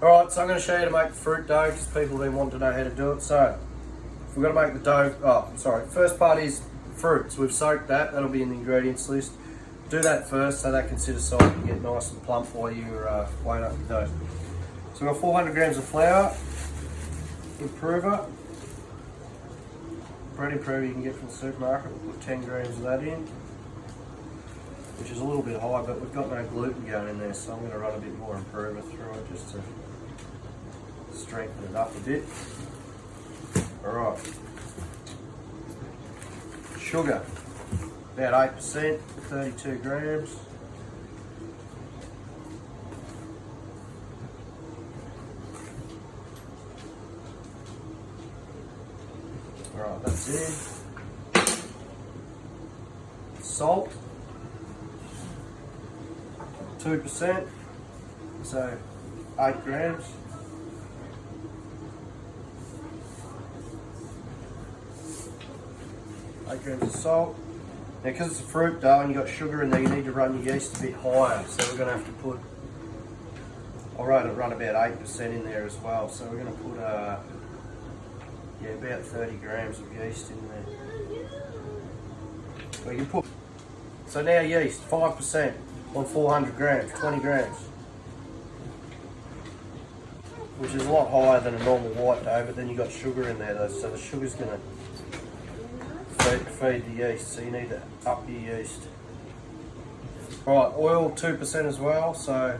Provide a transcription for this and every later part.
Alright, so I'm going to show you how to make the fruit dough because people have been wanting to know how to do it. So, if we're going to make the dough, first part is fruit. So we've soaked that, that'll be in the ingredients list. Do that first so that can sit aside and get nice and plump while you're weighing up the dough. So we've got 400 grams of flour, improver, bread improver you can get from the supermarket. We'll put 10 grams of that in, which is a little bit high, but we've got no gluten going in there, so I'm going to run a bit more improver through it just to strengthen it up a bit. Alright. Sugar, about 8%, 32 grams. Alright, that's in. Salt, 2%, so 8 grams. Of salt. Now, because it's a fruit dough and you've got sugar in there, you need to run your yeast a bit higher. So we're going to have to put, I'll run about 8% in there as well. So we're going to put, about 30 grams of yeast in there. So you can put, so now yeast, 5% on 400 grams, 20 grams. Which is a lot higher than a normal white dough, but then you've got sugar in there though, so the sugar's going to feed the yeast, so you need to up your yeast. Right, oil 2% as well, so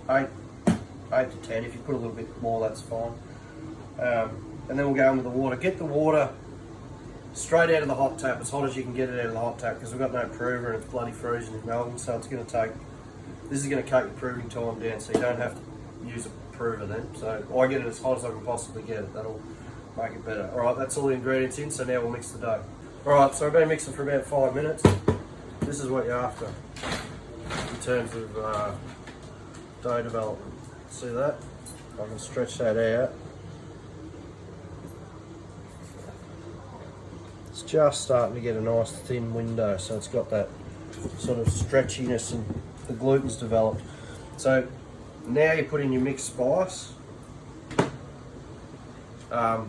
8 to 10. If you put a little bit more, that's fine. And then we'll go in with the water. Get the water straight out of the hot tap, as hot as you can get it out of the hot tap, because we've got no prover and it's bloody freezing in Melbourne, so it's going to take, this is going to cut your proving time down, so you don't have to use a prover then. So I get it as hot as I can possibly get it, that'll make it better. Alright, that's all the ingredients in, so now we'll mix the dough. Alright, so I've been mixing for about 5 minutes. This is what you're after in terms of dough development. See that? I can stretch that out. It's just starting to get a nice thin window, so it's got that sort of stretchiness and the gluten's developed. So now you put in your mixed spice. What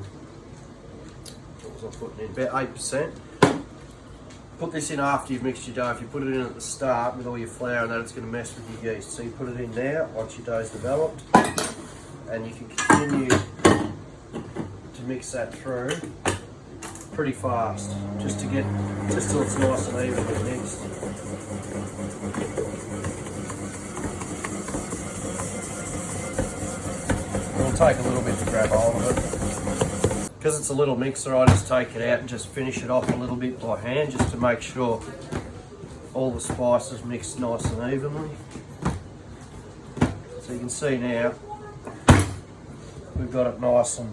was I putting in? About 8%. Put this in after you've mixed your dough. If you put it in at the start with all your flour and that, it's going to mess with your yeast. So you put it in now once your dough's developed, and you can continue to mix that through pretty fast, just till it's nice and evenly mixed. It'll take a little bit to grab hold of it. Because it's a little mixer, I just take it out and just finish it off a little bit by hand, just to make sure all the spices mixed nice and evenly. So you can see now, we've got it nice and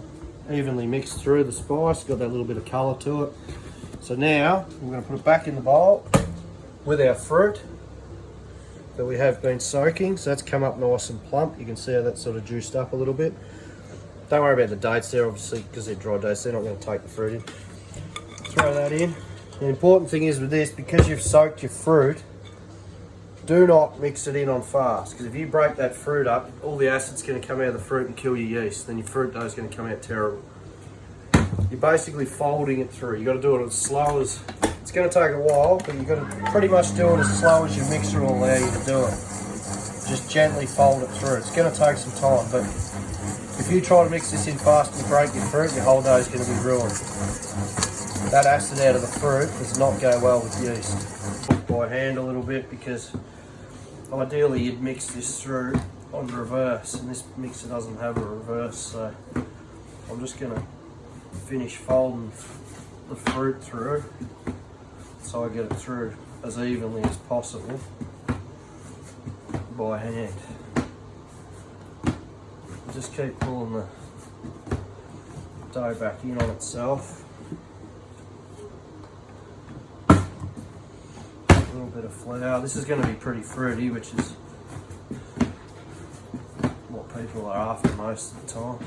evenly mixed through the spice, got that little bit of colour to it. So now, we're going to put it back in the bowl with our fruit that we have been soaking. So that's come up nice and plump. You can see how that's sort of juiced up a little bit. Don't worry about the dates there, obviously, because they're dry dates, they're not going to take the fruit in. Throw that in. The important thing is with this, because you've soaked your fruit, do not mix it in on fast, because if you break that fruit up, all the acid's going to come out of the fruit and kill your yeast, then your fruit dough is going to come out terrible. You're basically folding it through. You've got to do it as slow as, it's going to take a while, but you've got to pretty much do it as slow as your mixer will allow you to do it. Just gently fold it through. It's going to take some time, but if you try to mix this in fast and break your fruit, your whole dough is going to be ruined. That acid out of the fruit does not go well with yeast. By hand a little bit, because ideally you'd mix this through on reverse, and this mixer doesn't have a reverse, so I'm just going to finish folding the fruit through so I get it through as evenly as possible by hand. Just keep pulling the dough back in on itself. A little bit of flour. This is going to be pretty fruity, which is what people are after most of the time.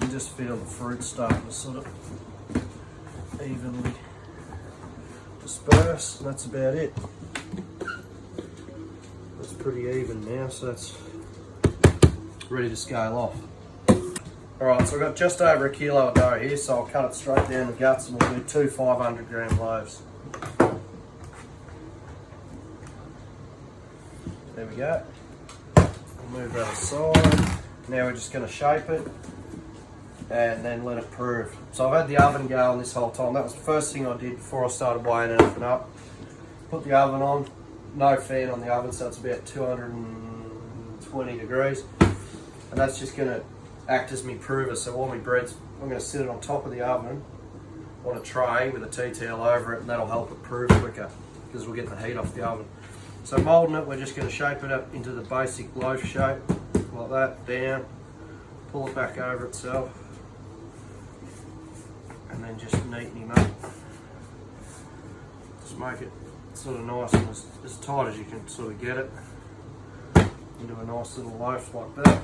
You just feel the fruit starting to sort of evenly disperse, and that's about it. That's pretty pretty even now, so that's ready to scale off. Alright, so I've got just over 1 kilo of dough here, so I'll cut it straight down the guts and we'll do 2 500 gram loaves. There we go. We'll move that aside. Now we're just going to shape it and then let it prove. So I've had the oven going this whole time. That was the first thing I did before I started weighing anything up. Put the oven on, no fan on the oven, so it's about 220 degrees. And that's just going to act as my prover. So all my breads, I'm going to sit it on top of the oven on a tray with a tea towel over it, and that'll help it prove quicker because we'll get the heat off the oven. So moulding it, we're just going to shape it up into the basic loaf shape, like that, down, pull it back over itself, and then just neaten him up. Just make it sort of nice and as tight as you can sort of get it into a nice little loaf like that.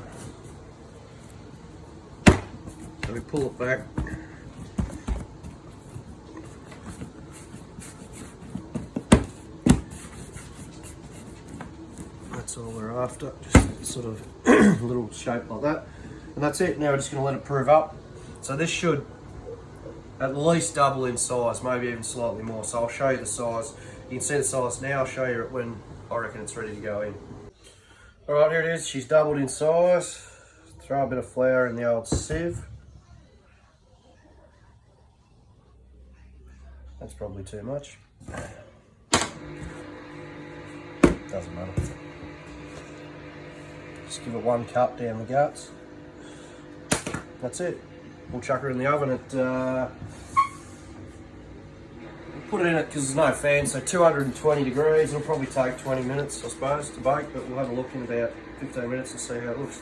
So we pull it back. That's all we're after, just sort of a little shape like that. And that's it. Now we're just going to let it prove up. So this should at least double in size, maybe even slightly more. So I'll show you the size. You can see the size now, I'll show you it when I reckon it's ready to go in. Alright, here it is. She's doubled in size. Throw a bit of flour in the old sieve. That's probably too much. Doesn't matter. Just give it 1 cup down the guts. That's it. We'll chuck her in the oven at, put it in it because there's no fan, so 220 degrees. It'll probably take 20 minutes, I suppose, to bake, but we'll have a look in about 15 minutes and see how it looks.